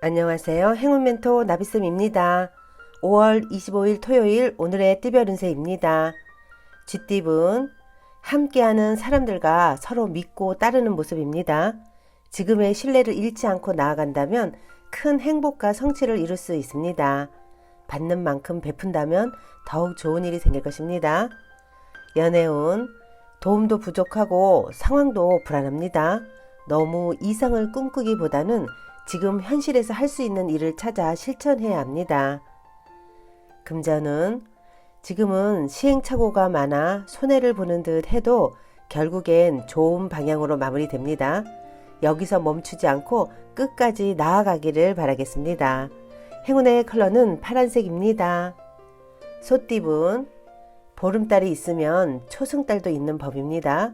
안녕하세요. 행운멘토 나비쌤입니다. 5월 25일 토요일 오늘의 띠별 운세입니다. 쥐띠분 함께하는 사람들과 서로 믿고 따르는 모습입니다. 지금의 신뢰를 잃지 않고 나아간다면 큰 행복과 성취를 이룰 수 있습니다. 받는 만큼 베푼다면 더욱 좋은 일이 생길 것입니다. 연애운 도움도 부족하고 상황도 불안합니다. 너무 이상을 꿈꾸기보다는 지금 현실에서 할 수 있는 일을 찾아 실천해야 합니다. 금전은 지금은 시행착오가 많아 손해를 보는 듯 해도 결국엔 좋은 방향으로 마무리됩니다. 여기서 멈추지 않고 끝까지 나아가기를 바라겠습니다. 행운의 컬러는 파란색입니다. 소띠분 보름달이 있으면 초승달도 있는 법입니다.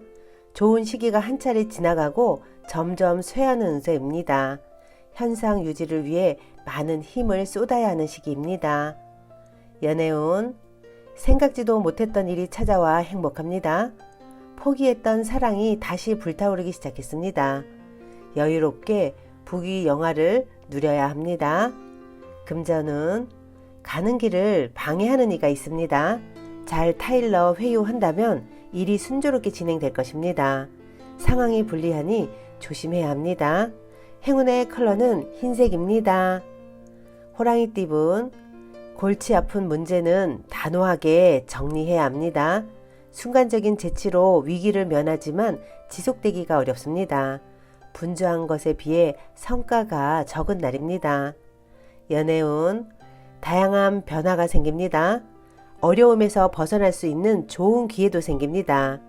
좋은 시기가 한 차례 지나가고 점점 쇠하는 운세입니다. 현상 유지를 위해 많은 힘을 쏟아야 하는 시기입니다. 연애운 생각지도 못했던 일이 찾아와 행복합니다. 포기했던 사랑이 다시 불타오르기 시작했습니다. 여유롭게 부귀영화를 누려야 합니다. 금전은 가는 길을 방해하는 이가 있습니다. 잘 타일러 회유한다면 일이 순조롭게 진행될 것입니다. 상황이 불리하니 조심해야 합니다. 행운의 컬러는 흰색입니다. 호랑이띠분 골치 아픈 문제는 단호하게 정리해야 합니다. 순간적인 재치로 위기를 면하지만 지속되기가 어렵습니다. 분주한 것에 비해 성과가 적은 날입니다. 연애운 다양한 변화가 생깁니다. 어려움에서 벗어날 수 있는 좋은 기회도 생깁니다.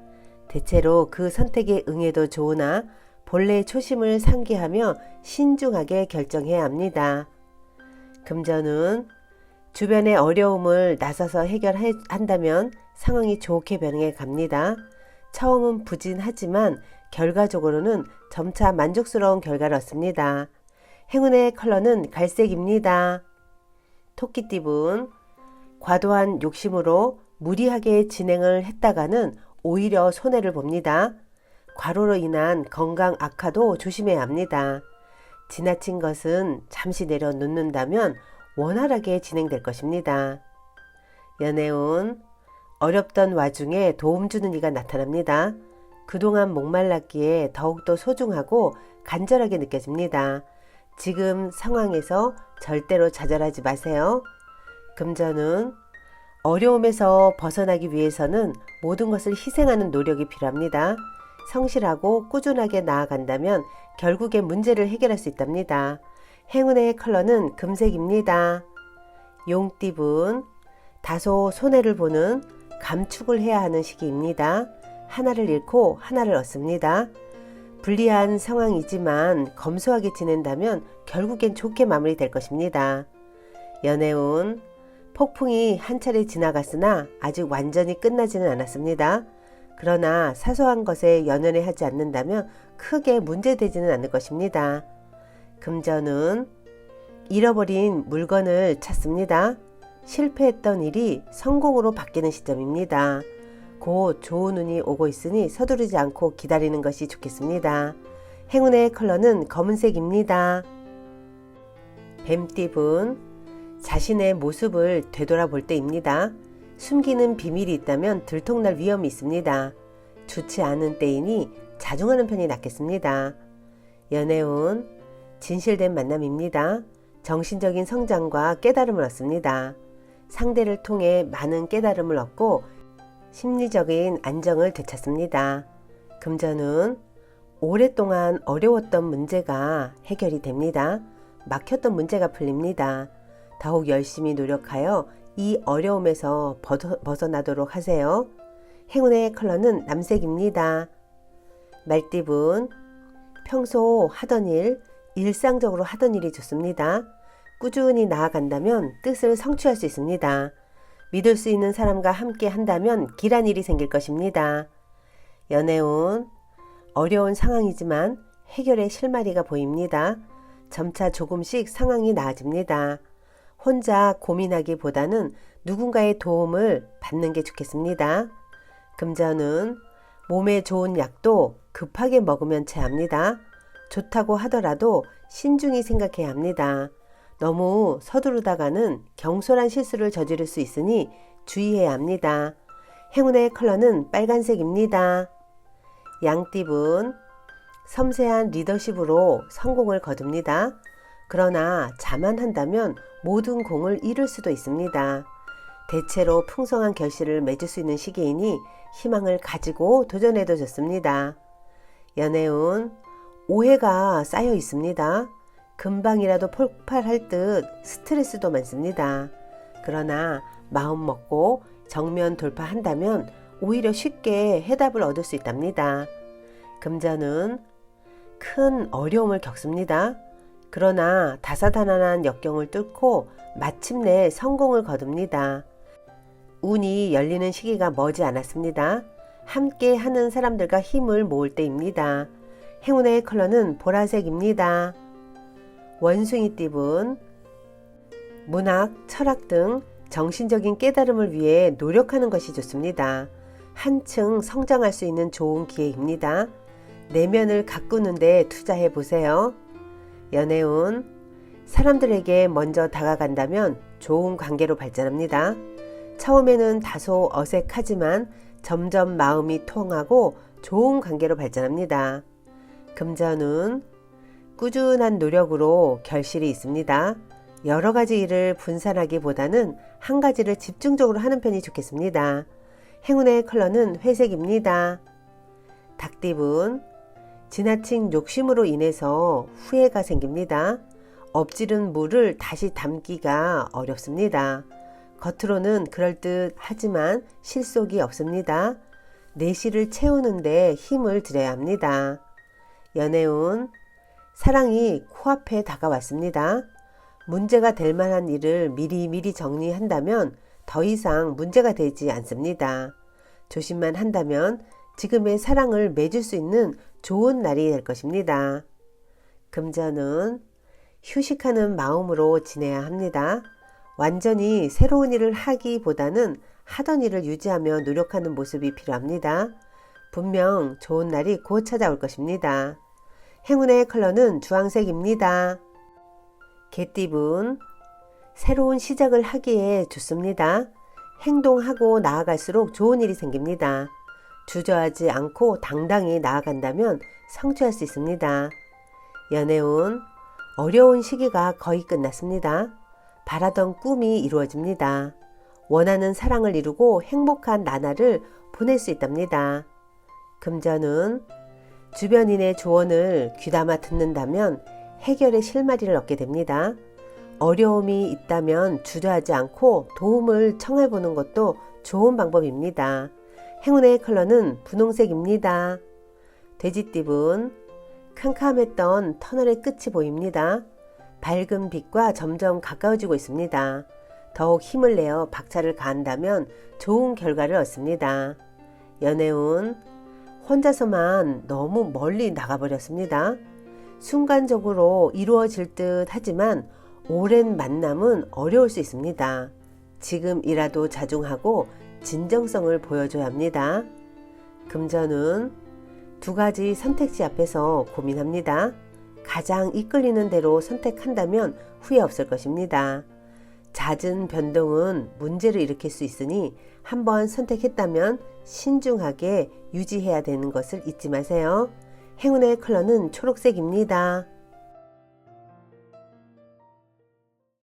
대체로 그 선택에 응해도 좋으나 본래의 초심을 상기하며 신중하게 결정해야 합니다. 금전은 주변의 어려움을 나서서 해결한다면 상황이 좋게 변해 갑니다. 처음은 부진하지만 결과적으로는 점차 만족스러운 결과를 얻습니다. 행운의 컬러는 갈색입니다. 토끼띠분 과도한 욕심으로 무리하게 진행을 했다가는 오히려 손해를 봅니다. 과로로 인한 건강 악화도 조심해야 합니다. 지나친 것은 잠시 내려놓는다면 원활하게 진행될 것입니다. 연애운 어렵던 와중에 도움 주는 이가 나타납니다. 그동안 목말랐기에 더욱더 소중하고 간절하게 느껴집니다. 지금 상황에서 절대로 좌절하지 마세요. 금전은 어려움에서 벗어나기 위해서는 모든 것을 희생하는 노력이 필요합니다. 성실하고 꾸준하게 나아간다면 결국에 문제를 해결할 수 있답니다. 행운의 컬러는 금색입니다. 용띠분 다소 손해를 보는 감축을 해야 하는 시기입니다. 하나를 잃고 하나를 얻습니다. 불리한 상황이지만 검소하게 지낸다면 결국엔 좋게 마무리될 것입니다. 연애운 폭풍이 한 차례 지나갔으나 아직 완전히 끝나지는 않았습니다. 그러나 사소한 것에 연연해 하지 않는다면 크게 문제되지는 않을 것입니다. 금전은 잃어버린 물건을 찾습니다. 실패했던 일이 성공으로 바뀌는 시점입니다. 곧 좋은 운이 오고 있으니 서두르지 않고 기다리는 것이 좋겠습니다. 행운의 컬러는 검은색입니다. 뱀띠분 자신의 모습을 되돌아볼 때입니다. 숨기는 비밀이 있다면 들통날 위험이 있습니다. 좋지 않은 때이니 자중하는 편이 낫겠습니다. 연애운 진실된 만남입니다. 정신적인 성장과 깨달음을 얻습니다. 상대를 통해 많은 깨달음을 얻고 심리적인 안정을 되찾습니다. 금전은 오랫동안 어려웠던 문제가 해결이 됩니다. 막혔던 문제가 풀립니다. 더욱 열심히 노력하여 이 어려움에서 벗어나도록 하세요. 행운의 컬러는 남색입니다. 말띠분 평소 하던 일, 일상적으로 하던 일이 좋습니다. 꾸준히 나아간다면 뜻을 성취할 수 있습니다. 믿을 수 있는 사람과 함께 한다면 길한 일이 생길 것입니다. 연애운 어려운 상황이지만 해결의 실마리가 보입니다. 점차 조금씩 상황이 나아집니다. 혼자 고민하기보다는 누군가의 도움을 받는 게 좋겠습니다. 금전은 몸에 좋은 약도 급하게 먹으면 체합니다. 좋다고 하더라도 신중히 생각해야 합니다. 너무 서두르다가는 경솔한 실수를 저지를 수 있으니 주의해야 합니다. 행운의 컬러는 빨간색입니다. 양띠분, 섬세한 리더십으로 성공을 거둡니다. 그러나 자만한다면 모든 공을 잃을 수도 있습니다. 대체로 풍성한 결실을 맺을 수 있는 시기이니 희망을 가지고 도전해도 좋습니다. 연애운, 오해가 쌓여 있습니다. 금방이라도 폭발할 듯 스트레스도 많습니다. 그러나 마음 먹고 정면 돌파한다면 오히려 쉽게 해답을 얻을 수 있답니다. 금전은 큰 어려움을 겪습니다. 그러나 다사다난한 역경을 뚫고 마침내 성공을 거둡니다. 운이 열리는 시기가 머지 않았습니다. 함께 하는 사람들과 힘을 모을 때입니다. 행운의 컬러는 보라색입니다. 원숭이띠분, 문학, 철학 등 정신적인 깨달음을 위해 노력하는 것이 좋습니다. 한층 성장할 수 있는 좋은 기회입니다. 내면을 가꾸는 데 투자해 보세요. 연애운, 사람들에게 먼저 다가간다면 좋은 관계로 발전합니다. 처음에는 다소 어색하지만 점점 마음이 통하고 좋은 관계로 발전합니다. 금전운, 꾸준한 노력으로 결실이 있습니다. 여러 가지 일을 분산하기보다는 한 가지를 집중적으로 하는 편이 좋겠습니다. 행운의 컬러는 회색입니다. 닭띠분, 지나친 욕심으로 인해서 후회가 생깁니다. 엎지른 물을 다시 담기가 어렵습니다. 겉으로는 그럴듯하지만 실속이 없습니다. 내실을 채우는데 힘을 들여야 합니다. 연애운, 사랑이 코앞에 다가왔습니다. 문제가 될 만한 일을 미리미리 정리한다면 더 이상 문제가 되지 않습니다. 조심만 한다면 지금의 사랑을 맺을 수 있는 좋은 날이 될 것입니다. 금전은 휴식하는 마음으로 지내야 합니다. 완전히 새로운 일을 하기보다는 하던 일을 유지하며 노력하는 모습이 필요합니다. 분명 좋은 날이 곧 찾아올 것입니다. 행운의 컬러는 주황색입니다. 개띠분, 새로운 시작을 하기에 좋습니다. 행동하고 나아갈수록 좋은 일이 생깁니다. 주저하지 않고 당당히 나아간다면 성취할 수 있습니다. 연애운, 어려운 시기가 거의 끝났습니다. 바라던 꿈이 이루어집니다. 원하는 사랑을 이루고 행복한 나날을 보낼 수 있답니다. 금전은 주변인의 조언을 귀담아 듣는다면 해결의 실마리를 얻게 됩니다. 어려움이 있다면 주저하지 않고 도움을 청해보는 것도 좋은 방법입니다. 행운의 컬러는 분홍색입니다. 돼지띠분, 캄캄했던 터널의 끝이 보입니다. 밝은 빛과 점점 가까워지고 있습니다. 더욱 힘을 내어 박차를 가한다면 좋은 결과를 얻습니다. 연애운, 혼자서만 너무 멀리 나가버렸습니다. 순간적으로 이루어질 듯 하지만 오랜 만남은 어려울 수 있습니다. 지금이라도 자중하고 진정성을 보여줘야 합니다. 금전은 두 가지 선택지 앞에서 고민합니다. 가장 이끌리는 대로 선택한다면 후회 없을 것입니다. 잦은 변동은 문제를 일으킬 수 있으니 한번 선택했다면 신중하게 유지해야 되는 것을 잊지 마세요. 행운의 컬러는 초록색입니다.